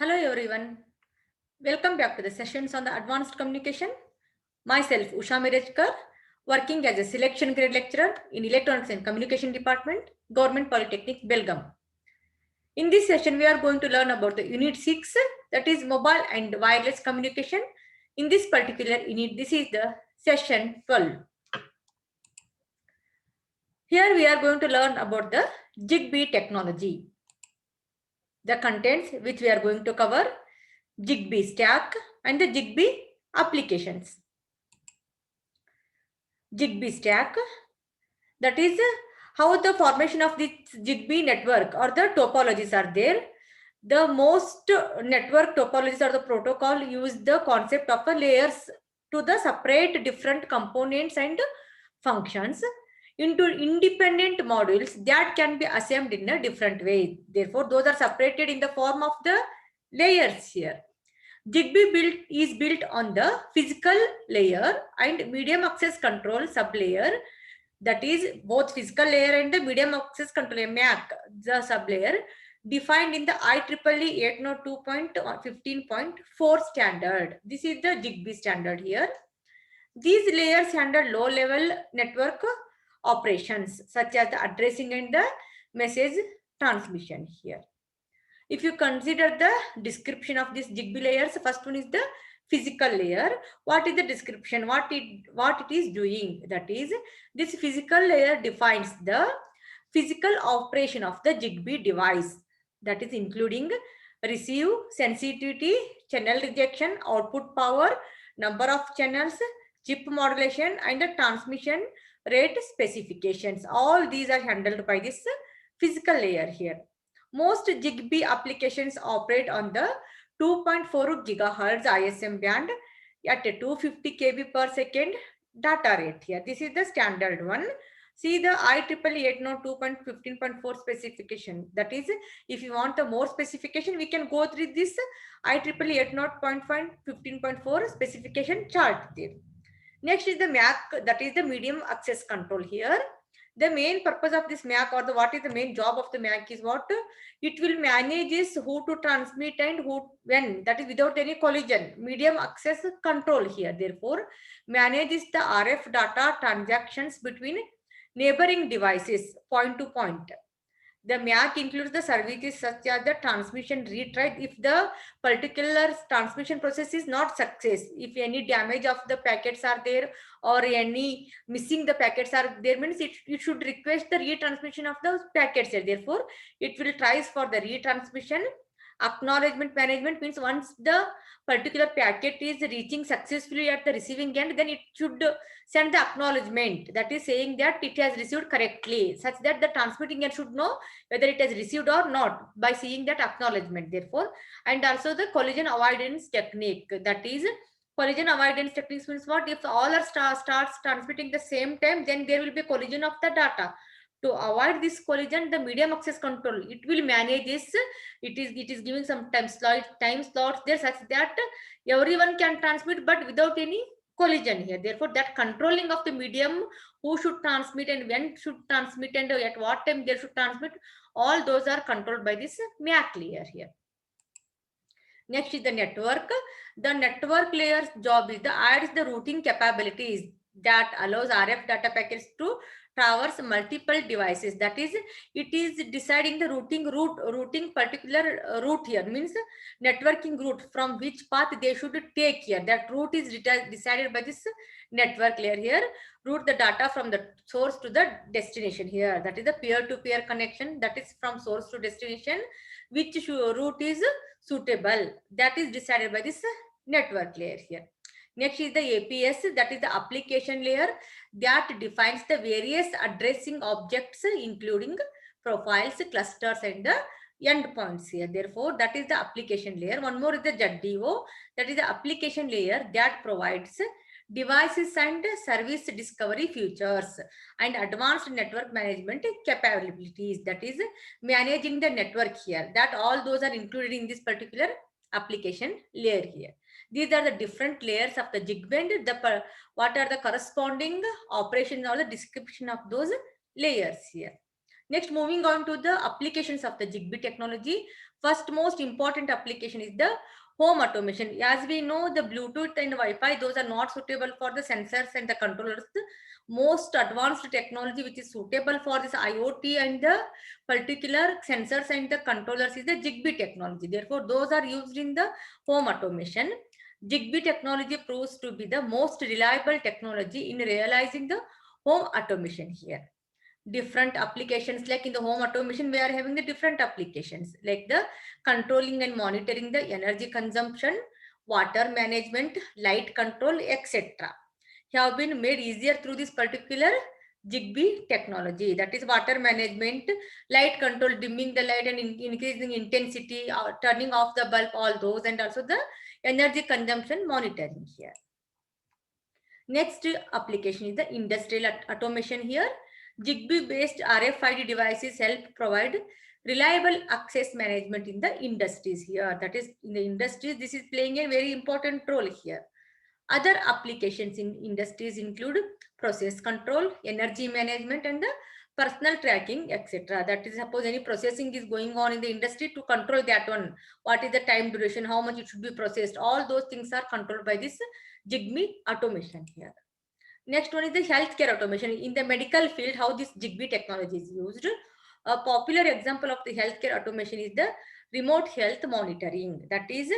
Hello everyone. Welcome back to the sessions on the advanced communication. Myself Usha Mirajkar, working as a selection grade lecturer in Electronics and Communication Department, Government Polytechnic, Belgaum. In this session, we are going to learn about the Unit 6, that is Mobile and Wireless Communication. In this particular unit, this is the session 12. Here we are going to learn about the Zigbee technology. The contents which we are going to cover: Zigbee Stack and the Zigbee applications. Zigbee Stack, that is how the formation of this Zigbee network or the topologies are there. The most network topologies or the protocol use the concept of a layers to the separate different components and functions into independent modules that can be assembled in a different way. Therefore, those are separated in the form of the layers here. Zigbee is built on the physical layer and medium access control sublayer. That is both physical layer and the medium access control MAC, the sublayer, defined in the IEEE 802.15.4 standard. This is the Zigbee standard here. These layers handle low-level network operations such as the addressing and the message transmission here. If you consider the description of this Zigbee layers, first one is the physical layer. What is the description? What it is doing? That is, this physical layer defines the physical operation of the Zigbee device. That is including receive, sensitivity, channel rejection, output power, number of channels, chip modulation, and the transmission rate specifications. All these are handled by this physical layer here. Most Zigbee applications operate on the 2.4 GHz ISM band at a 250 kb per second data rate here. This is the standard one. See the IEEE 802.15.4 specification. That is, if you want the more specification, we can go through this IEEE 802.15.4 specification chart there. Next is the MAC, that is the medium access control here. The main purpose of this MAC, or what is the main job of the MAC, is what it will manage is who to transmit and who when, that is without any collision. Medium access control here, therefore manages the RF data transactions between neighboring devices point to point. The MAC includes the services such as the transmission retry if the particular transmission process is not success. If any damage of the packets are there or any missing the packets are there, means it should request the retransmission of those packets. Therefore, it will try for the retransmission. Acknowledgement management means once the particular packet is reaching successfully at the receiving end, then it should send the acknowledgement, that is saying that it has received correctly, such that the transmitting end should know whether it has received or not by seeing that acknowledgement. Therefore, and also the collision avoidance technique, that is collision avoidance techniques means what? If all are starts transmitting the same time, then there will be collision of the data. To avoid this collision, the medium access control, it will manage this. It is giving some time slots there such that everyone can transmit but without any collision here. Therefore, that controlling of the medium, who should transmit and when should transmit and at what time they should transmit, all those are controlled by this MAC layer here. Next is the network. The network layer's job is the adds the routing capabilities that allows RF data packets to traverse multiple devices. That is, it is deciding the routing particular route here, means networking route from which path they should take here. That route is decided by this network layer here. Route the data from the source to the destination here. That is the peer-to-peer connection, that is from source to destination. Which route is suitable, that is decided by this network layer here. Next is the APS, that is the application layer, that defines the various addressing objects including profiles, clusters, and the endpoints here. Therefore, that is the application layer. One more is the ZDO, that is the application layer that provides devices and service discovery features and advanced network management capabilities, that is managing the network here. That all those are included in this particular application layer here. These are the different layers of the Zigbee and what are the corresponding operations or the description of those layers here. Next, moving on to the applications of the Zigbee technology. First most important application is the home automation. As we know, the Bluetooth and Wi-Fi, those are not suitable for the sensors and the controllers. The most advanced technology which is suitable for this IoT and the particular sensors and the controllers is the Zigbee technology. Therefore, those are used in the home automation. Zigbee technology proves to be the most reliable technology in realizing the home automation here. Different applications, like in the home automation we are having the different applications like the controlling and monitoring the energy consumption, water management, light control, etc. have been made easier through this particular Zigbee technology. That is water management, light control, dimming the light and increasing intensity, turning off the bulb, all those, and also the energy consumption monitoring here. Next application is the industrial automation here. Zigbee-based RFID devices help provide reliable access management in the industries here. That is, in the industries, this is playing a very important role here. Other applications in industries include process control, energy management, and the personal tracking, etc. That is, suppose any processing is going on in the industry, to control that one. What is the time duration, how much it should be processed, all those things are controlled by this Zigbee automation here. Next one is the healthcare automation. In the medical field, how this Zigbee technology is used. A popular example of the healthcare automation is the remote health monitoring. That is,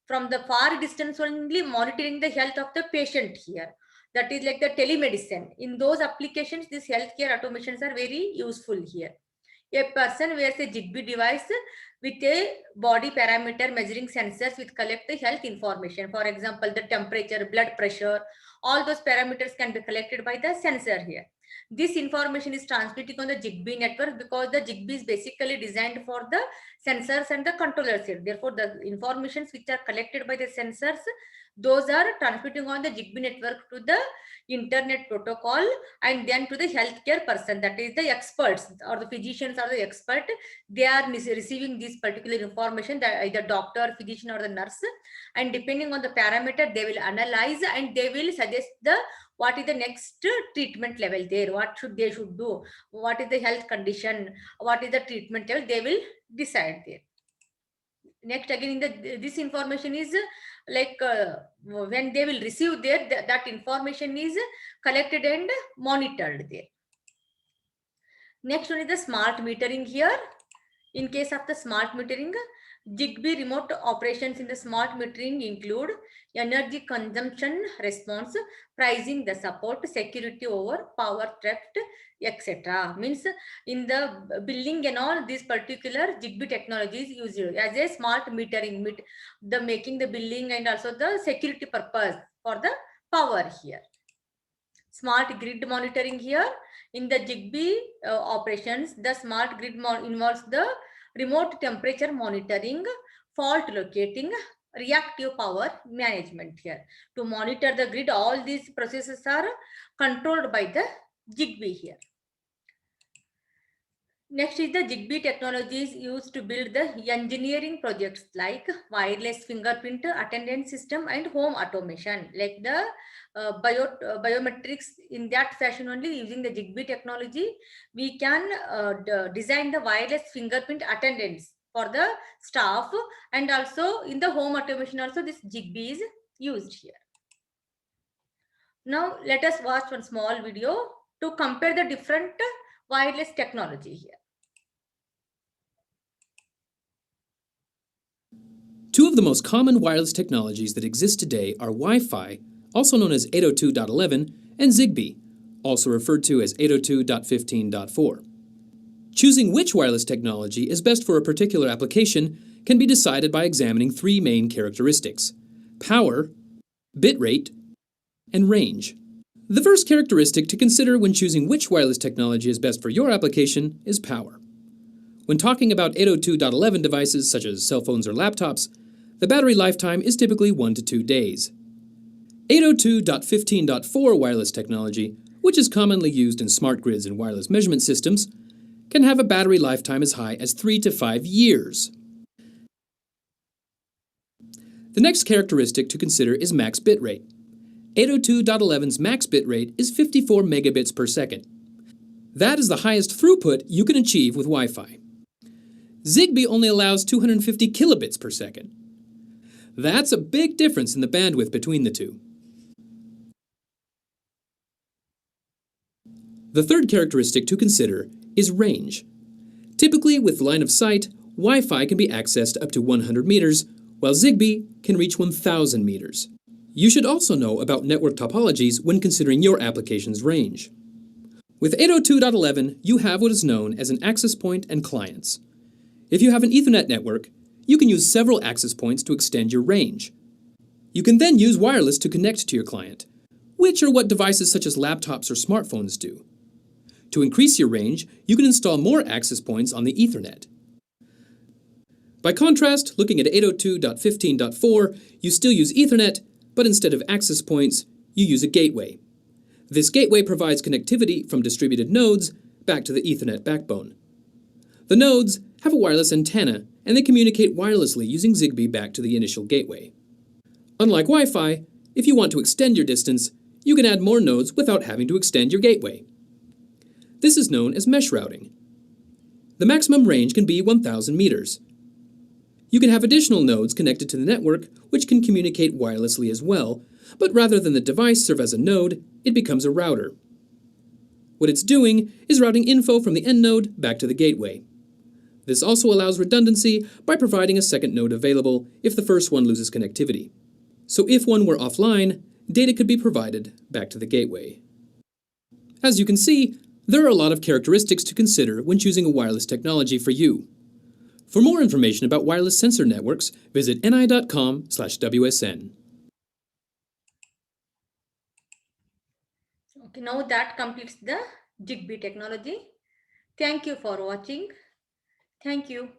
from the far distance only monitoring the health of the patient here. That is like the telemedicine. In those applications, these healthcare automations are very useful here. A person wears a Zigbee device with a body parameter measuring sensors which collect the health information. For example, the temperature, blood pressure, all those parameters can be collected by the sensor here. This information is transmitting on the Zigbee network because the Zigbee is basically designed for the sensors and the controllers here. Therefore, the informations which are collected by the sensors, those are transmitting on the Zigbee network to the internet protocol and then to the healthcare person, that is the experts or the physicians or the expert. They are receiving this particular information, that either doctor, physician or the nurse, and depending on the parameter they will analyze and they will suggest the what is the next treatment level there, what they should do, what is the health condition, what is the treatment level, they will decide there. Next, again, in the this information is like when they will receive there, that information is collected and monitored there. Next one is the smart metering here. In case of the smart metering, Zigbee remote operations in the smart metering include energy consumption response, pricing the support, security over power theft, etc. Means in the billing and all, this particular Zigbee technology is used as a smart metering, the making the billing and also the security purpose for the power here. Smart grid monitoring here. In the Zigbee operations, the smart grid involves the remote temperature monitoring, fault locating, reactive power management here. To monitor the grid, all these processes are controlled by the Zigbee here. Next is the Zigbee technologies used to build the engineering projects like wireless fingerprint attendance system and home automation, like the biometrics. In that fashion only, using the Zigbee technology, we can design the wireless fingerprint attendance for the staff, and also in the home automation also this Zigbee is used here. Now let us watch one small video to compare the different wireless technology here. Two of the most common wireless technologies that exist today are Wi-Fi, also known as 802.11, and Zigbee, also referred to as 802.15.4. Choosing which wireless technology is best for a particular application can be decided by examining three main characteristics: power, bitrate, and range. The first characteristic to consider when choosing which wireless technology is best for your application is power. When talking about 802.11 devices such as cell phones or laptops, the battery lifetime is typically 1 to 2 days. 802.15.4 wireless technology, which is commonly used in smart grids and wireless measurement systems, can have a battery lifetime as high as 3 to 5 years. The next characteristic to consider is max bitrate. 802.11's max bitrate is 54 megabits per second. That is the highest throughput you can achieve with Wi-Fi. Zigbee only allows 250 kilobits per second. That's a big difference in the bandwidth between the two. The third characteristic to consider is range. Typically, with line of sight, Wi-Fi can be accessed up to 100 meters, while Zigbee can reach 1,000 meters. You should also know about network topologies when considering your application's range. With 802.11, you have what is known as an access point and clients. If you have an Ethernet network, you can use several access points to extend your range. You can then use wireless to connect to your client, which are what devices such as laptops or smartphones do. To increase your range, you can install more access points on the Ethernet. By contrast, looking at 802.15.4, you still use Ethernet, but instead of access points, you use a gateway. This gateway provides connectivity from distributed nodes back to the Ethernet backbone. The nodes have a wireless antenna, and they communicate wirelessly using Zigbee back to the initial gateway. Unlike Wi-Fi, if you want to extend your distance, you can add more nodes without having to extend your gateway. This is known as mesh routing. The maximum range can be 1,000 meters. You can have additional nodes connected to the network, which can communicate wirelessly as well, but rather than the device serve as a node, it becomes a router. What it's doing is routing info from the end node back to the gateway. This also allows redundancy by providing a second node available if the first one loses connectivity. So if one were offline, data could be provided back to the gateway. As you can see, there are a lot of characteristics to consider when choosing a wireless technology for you. For more information about wireless sensor networks, visit ni.com/WSN. Okay, now that completes the Zigbee technology. Thank you for watching. Thank you.